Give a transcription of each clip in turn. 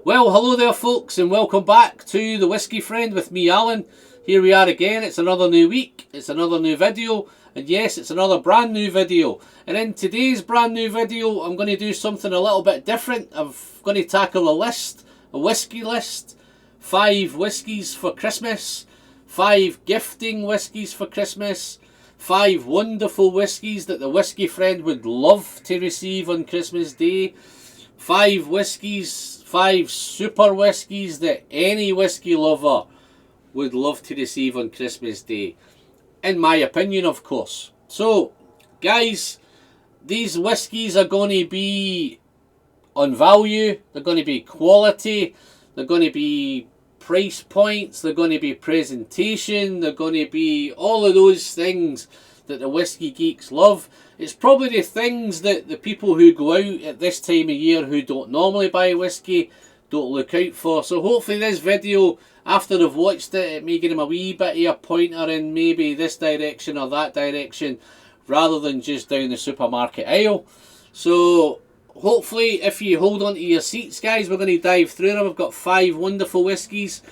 Well, hello there folks, and welcome back to The Whiskey Friend with me, Alan. Here we are again. It's another new week, it's another new video, and yes, it's another brand new video. And in today's brand new video, I'm going to do something a little bit different. I'm going to tackle a whiskey list, 5 whiskies for Christmas, 5 gifting whiskies for Christmas, 5 wonderful whiskies that the Whiskey Friend would love to receive on Christmas Day, 5 whiskies, 5 super whiskies that any whiskey lover would love to receive on Christmas Day. In my opinion, of course. So, guys, these whiskies are going to be on value, they're going to be quality, they're going to be price points, they're going to be presentation, they're going to be all of those things that the whiskey geeks love. It's probably the things that the people who go out at this time of year who don't normally buy whiskey don't look out for. So hopefully this video, after they've watched it, it may give them a wee bit of a pointer in maybe this direction or that direction, rather than just down the supermarket aisle. So hopefully if you hold on to your seats, guys, we're going to dive through them. I've got 5 wonderful whiskies.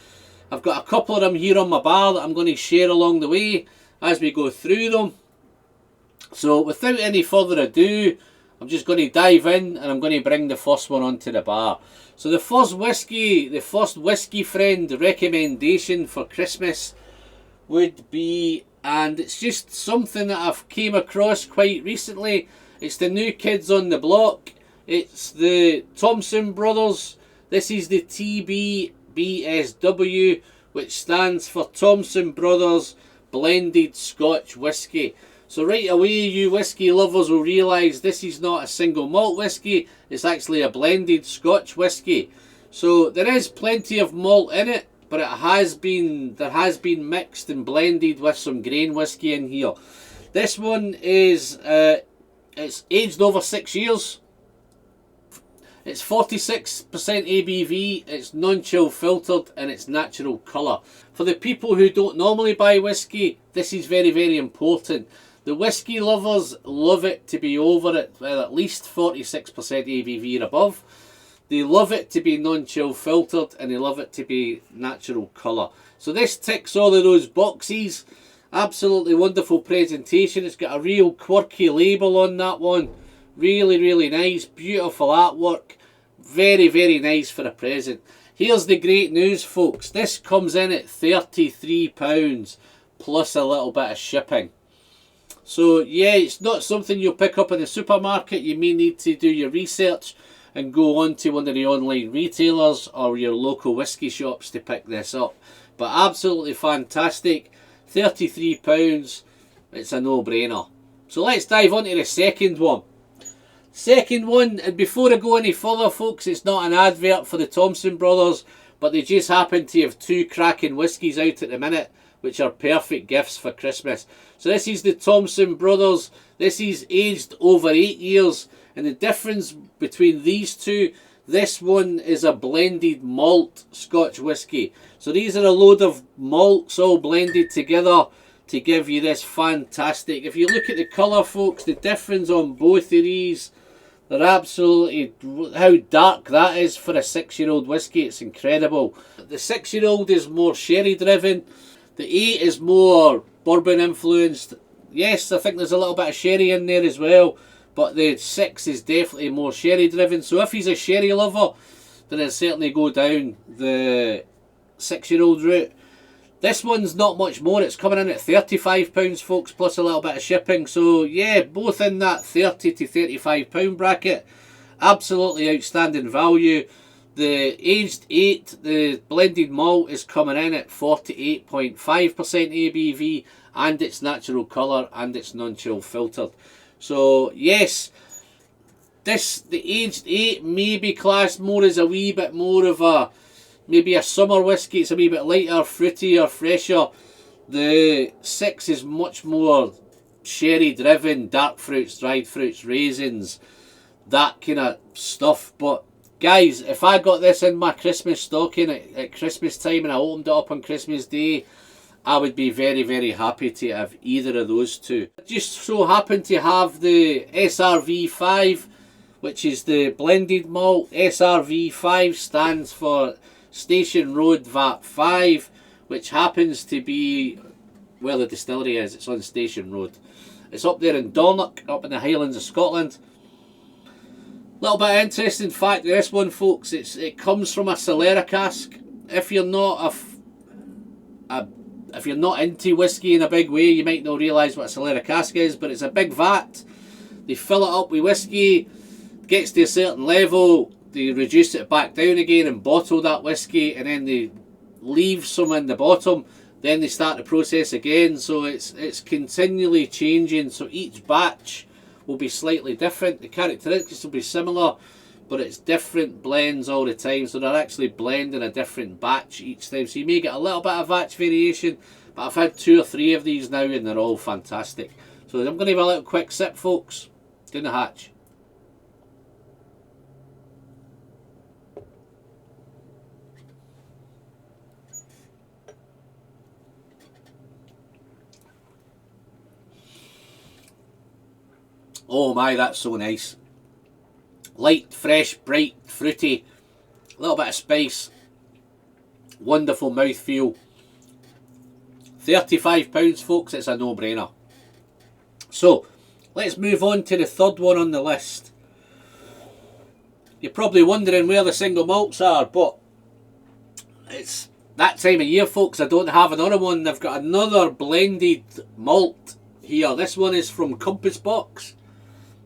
I've got a couple of them here on my bar that I'm going to share along the way as we go through them. So without any further ado, I'm just going to dive in and I'm going to bring the first one onto the bar. So the first Whiskey Friend recommendation for Christmas would be, and it's just something that I've came across quite recently, it's the new kids on the block. It's the Thompson Brothers. This is the TBBSW, which stands for Thompson Brothers Blended Scotch Whisky. So right away, you whiskey lovers will realise this is not a single malt whisky, it's actually a blended Scotch whisky. So there is plenty of malt in it, but there has been mixed and blended with some grain whisky in here. This one is it's aged over 6 years. It's 46% ABV, it's non-chill filtered, and it's natural colour. For the people who don't normally buy whisky, this is very, very important. The whiskey lovers love it to be over at least 46% ABV or above. They love it to be non-chill filtered, and they love it to be natural colour. So this ticks all of those boxes. Absolutely wonderful presentation. It's got a real quirky label on that one. Really, really nice. Beautiful artwork. Very, very nice for a present. Here's the great news, folks. This comes in at £33 plus a little bit of shipping. So yeah, it's not something you'll pick up in the supermarket. You may need to do your research and go on to one of the online retailers or your local whiskey shops to pick this up. But absolutely fantastic. £33. It's a no-brainer. So let's dive on to the second one. Second one, and before I go any further, folks, it's not an advert for the Thompson Brothers, but they just happen to have 2 cracking whiskies out at the minute, which are perfect gifts for Christmas. So this is the Thompson Brothers. This is aged over 8 years, and the difference between these two, this one is a blended malt Scotch whisky. So these are a load of malts all blended together to give you this fantastic. If you look at the colour, folks, the difference on both of these, they're absolutely, how dark that is for a 6-year-old whisky, it's incredible. The 6-year-old is more sherry driven, the 8 is more bourbon influenced. Yes, I think there's a little bit of sherry in there as well, but the 6 is definitely more sherry driven. So if he's a sherry lover, then I'd certainly go down the 6-year-old route. This one's not much more, it's coming in at £35 folks, plus a little bit of shipping. So yeah, both in that £30 to £35 bracket. Absolutely outstanding value. The aged 8, the blended malt, is coming in at 48.5% ABV, and it's natural colour, and it's non-chill filtered. So yes, the aged 8 may be classed more as a wee bit more of a, maybe a summer whisky. It's a wee bit lighter, fruitier, fresher. The 6 is much more sherry driven, dark fruits, dried fruits, raisins, that kind of stuff. But guys, if I got this in my Christmas stocking at Christmas time and I opened it up on Christmas Day, I would be very, very happy to have either of those two. I just so happen to have the SRV 5, which is the blended malt. SRV5 stands for Station Road VAT 5, which happens to be where the distillery is. It's on Station Road. It's up there in Dornoch, up in the Highlands of Scotland. Little bit of interesting fact with this one, folks. It comes from a Solera cask. If you're not if you're not into whiskey in a big way, you might not realise what a Solera cask is, but it's a big vat. They fill it up with whiskey, gets to a certain level, they reduce it back down again and bottle that whiskey, and then they leave some in the bottom. Then they start the process again, so it's continually changing. So each batch will be slightly different. The characteristics will be similar, but it's different blends all the time. So they're actually blending a different batch each time. So you may get a little bit of batch variation, but I've had 2 or 3 of these now and they're all fantastic. So I'm going to have a little quick sip, folks. Down the hatch. Oh my, that's so nice. Light, fresh, bright, fruity, a little bit of spice, wonderful mouthfeel. £35, folks, it's a no-brainer. So, let's move on to the third one on the list. You're probably wondering where the single malts are, but it's that time of year, folks. I don't have another one. I've got another blended malt here. This one is from Compass Box.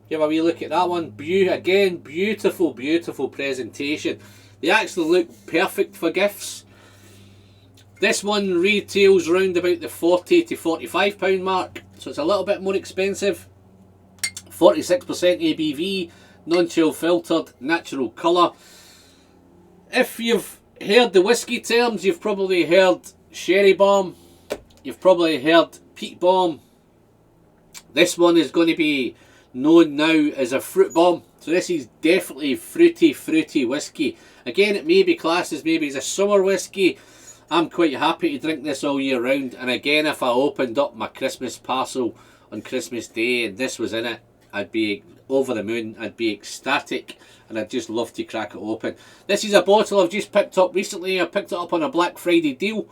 Give a wee look at that one. Again, beautiful, beautiful presentation. They actually look perfect for gifts. This one retails around about the £40 to £45 mark, so it's a little bit more expensive. 46% ABV, non-chill filtered, natural colour. If you've heard the whiskey terms, you've probably heard sherry bomb, you've probably heard peat bomb. This one is going to be known now as a fruit bomb. So this is definitely fruity whiskey. Again, it may be classed as maybe as a summer whiskey. I'm quite happy to drink this all year round. And again, if I opened up my Christmas parcel on Christmas Day and this was in it, I'd be over the moon. I'd be ecstatic and I'd just love to crack it open. This is a bottle I've just picked up recently. I picked it up on a Black Friday deal.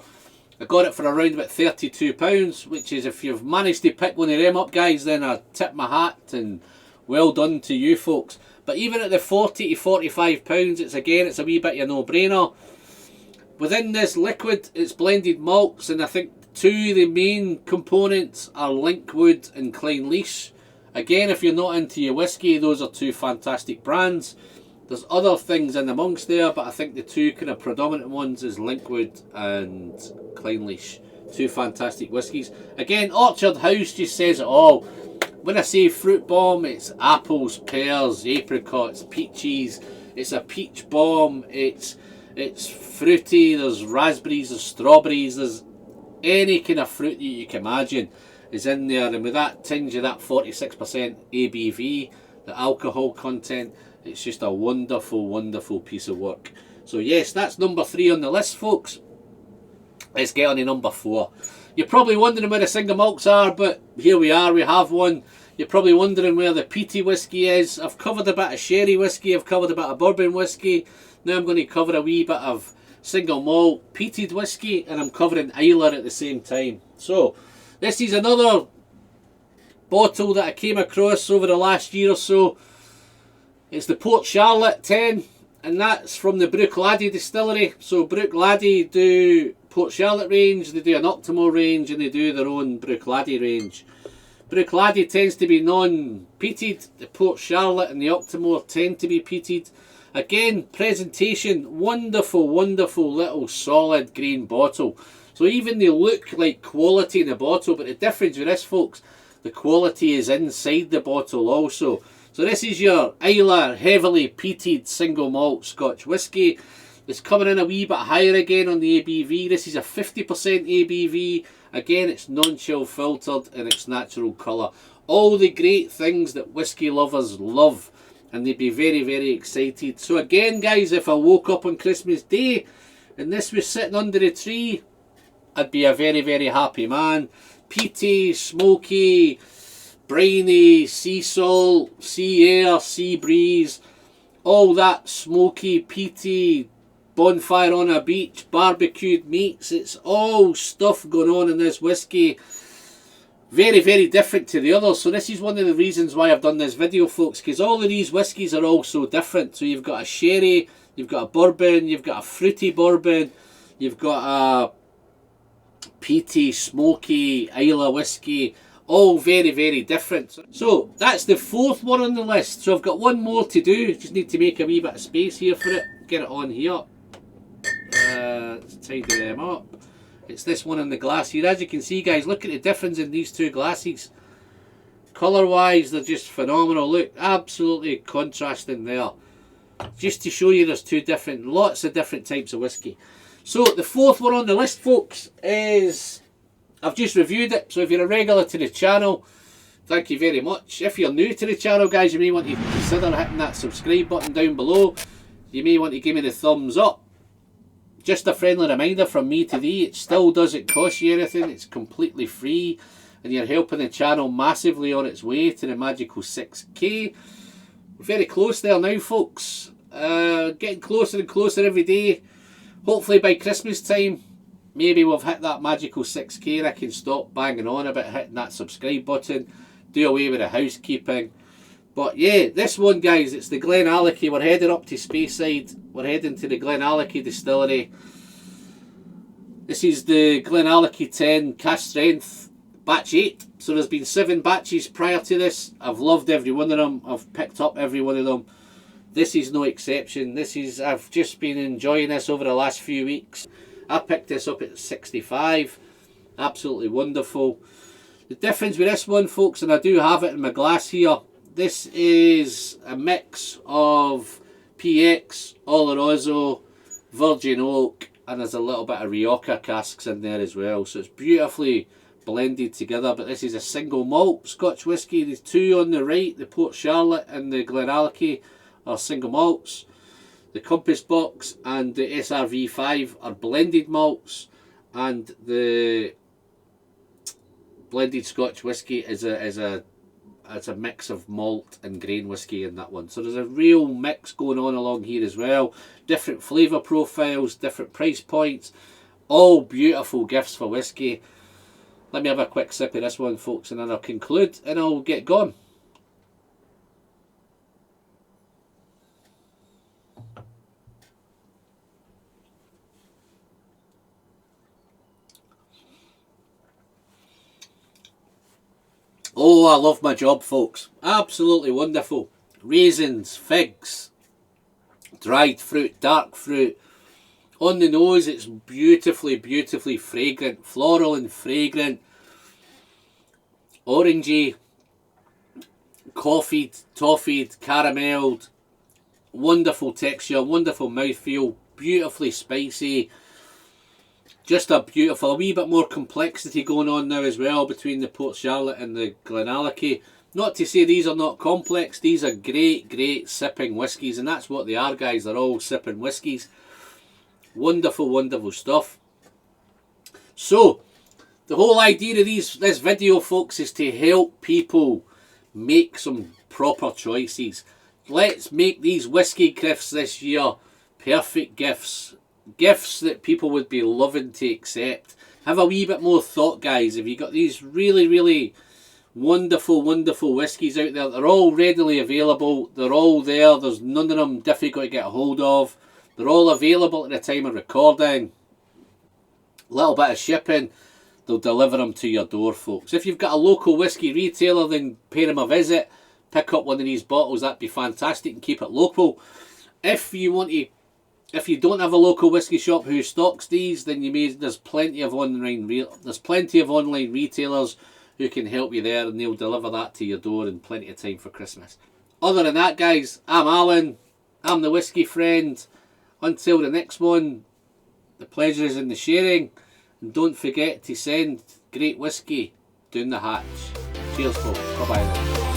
I got it for around about £32, which is, if you've managed to pick one of them up, guys, then I tip my hat and well done to you folks. But even at the £40 to £45, it's a wee bit of a no-brainer. Within this liquid, it's blended malts, and I think 2 of the main components are Linkwood and Clynelish. Again, if you're not into your whiskey, those are 2 fantastic brands. There's other things in amongst there, but I think the 2 kind of predominant ones is Linkwood and Clynelish. 2 fantastic whiskies. Again, Orchard House just says it all. When I say fruit bomb, it's apples, pears, apricots, peaches. It's a peach bomb. It's fruity. There's raspberries, there's strawberries, there's any kind of fruit that you can imagine is in there. And with that tinge of that 46% ABV, the alcohol content, it's just a wonderful, wonderful piece of work. So yes, that's number 3 on the list, folks. Let's get on to number 4. You're probably wondering where the single malts are, but here we are, we have one. You're probably wondering where the peaty whiskey is. I've covered a bit of sherry whiskey, I've covered a bit of bourbon whiskey. Now I'm going to cover a wee bit of single malt peated whiskey, and I'm covering Islay at the same time. So, this is another bottle that I came across over the last year or so. It's the Port Charlotte 10, and that's from the Bruichladdich distillery. So Bruichladdich do Port Charlotte range, they do an Octomore range, and they do their own Bruichladdich range. Bruichladdich tends to be non-peated, the Port Charlotte and the Octomore tend to be peated. Again, presentation, wonderful, wonderful little solid green bottle. So even they look like quality in the bottle, but the difference with this, folks, the quality is inside the bottle also. So this is your Islay heavily peated single malt Scotch whisky. It's coming in a wee bit higher again on the ABV. This is a 50% ABV. Again, it's non-chill filtered and it's natural colour. All the great things that whisky lovers love, and they'd be very, very excited. So again, guys, if I woke up on Christmas Day and this was sitting under a tree, I'd be a very, very happy man. Peaty, smoky, briny, sea salt, sea air, sea breeze, all that smoky, peaty, bonfire on a beach, barbecued meats. It's all stuff going on in this whiskey. Very, very different to the others. So this is one of the reasons why I've done this video, folks, because all of these whiskies are all so different. So you've got a sherry, you've got a bourbon, you've got a fruity bourbon, you've got a peaty, smoky Islay whiskey, all very, very different. So that's the fourth one on the list. So I've got one more to do. Just need to make a wee bit of space here for it. Get it on here. Let's tidy them up. It's this one in the glass here. As you can see, guys, look at the difference in these two glasses. Colour wise, they're just phenomenal. Look, absolutely contrasting there. Just to show you there's two different, lots of different types of whiskey. So the fourth one on the list, folks, is, I've just reviewed it. So if you're a regular to the channel, thank you very much. If you're new to the channel, guys, you may want to consider hitting that subscribe button down below. You may want to give me the thumbs up. Just a friendly reminder from me to thee, it still doesn't cost you anything. It's completely free, and you're helping the channel massively on its way to the magical 6K. We're very close there now, folks. Getting closer and closer every day. Hopefully by Christmas time, maybe we've hit that magical 6K and I can stop banging on about hitting that subscribe button, do away with the housekeeping. But yeah, this one, guys, it's the Glenallachie. We're heading up to Speyside. We're heading to the Glenallachie distillery. This is the Glenallachie 10 cask strength batch 8. So there's been 7 batches prior to this. I've loved every one of them. I've picked up every one of them. This is no exception. I've just been enjoying this over the last few weeks. I picked this up at 65. Absolutely wonderful. The difference with this one, folks, and I do have it in my glass here, this is a mix of PX, Oloroso, Virgin Oak, and there's a little bit of Rioja casks in there as well. So it's beautifully blended together. But this is a single malt Scotch whisky. The two on the right, the Port Charlotte and the Glenallachie, are single malts. The Compass Box and the SRV5 are blended malts, and the blended Scotch whisky is a mix of malt and grain whisky in that one. So there's a real mix going on along here as well. Different flavour profiles, different price points, all beautiful gifts for whisky. Let me have a quick sip of this one, folks, and then I'll conclude and I'll get gone. Oh, I love my job, folks. Absolutely wonderful. Raisins, figs, dried fruit, dark fruit. On the nose, it's beautifully, beautifully fragrant. Floral and fragrant. Orangey. Coffeed, toffeed, carameled. Wonderful texture, wonderful mouthfeel. Beautifully spicy. Just a wee bit more complexity going on now as well between the Port Charlotte and the Glenallachie. Not to say these are not complex, these are great, great sipping whiskies, and that's what they are, guys. They're all sipping whiskies. Wonderful, wonderful stuff. So, the whole idea of this video, folks, is to help people make some proper choices. Let's make these whiskey gifts this year perfect gifts. Gifts that people would be loving to accept. Have a wee bit more thought, guys. If you've got these really, really wonderful, wonderful whiskies out there, they're all readily available. They're all there. There's none of them difficult to get a hold of. They're all available at the time of recording. A little bit of shipping. They'll deliver them to your door, folks. If you've got a local whiskey retailer, then pay them a visit. Pick up one of these bottles. That'd be fantastic, and keep it local. If you don't have a local whiskey shop who stocks these, then there's plenty of online retailers who can help you there, and they'll deliver that to your door in plenty of time for Christmas. Other than that, guys, I'm Alan. I'm the Whiskey Friend. Until the next one, the pleasure is in the sharing, and don't forget to send great whiskey down the hatch. Cheers, folks. Bye bye then.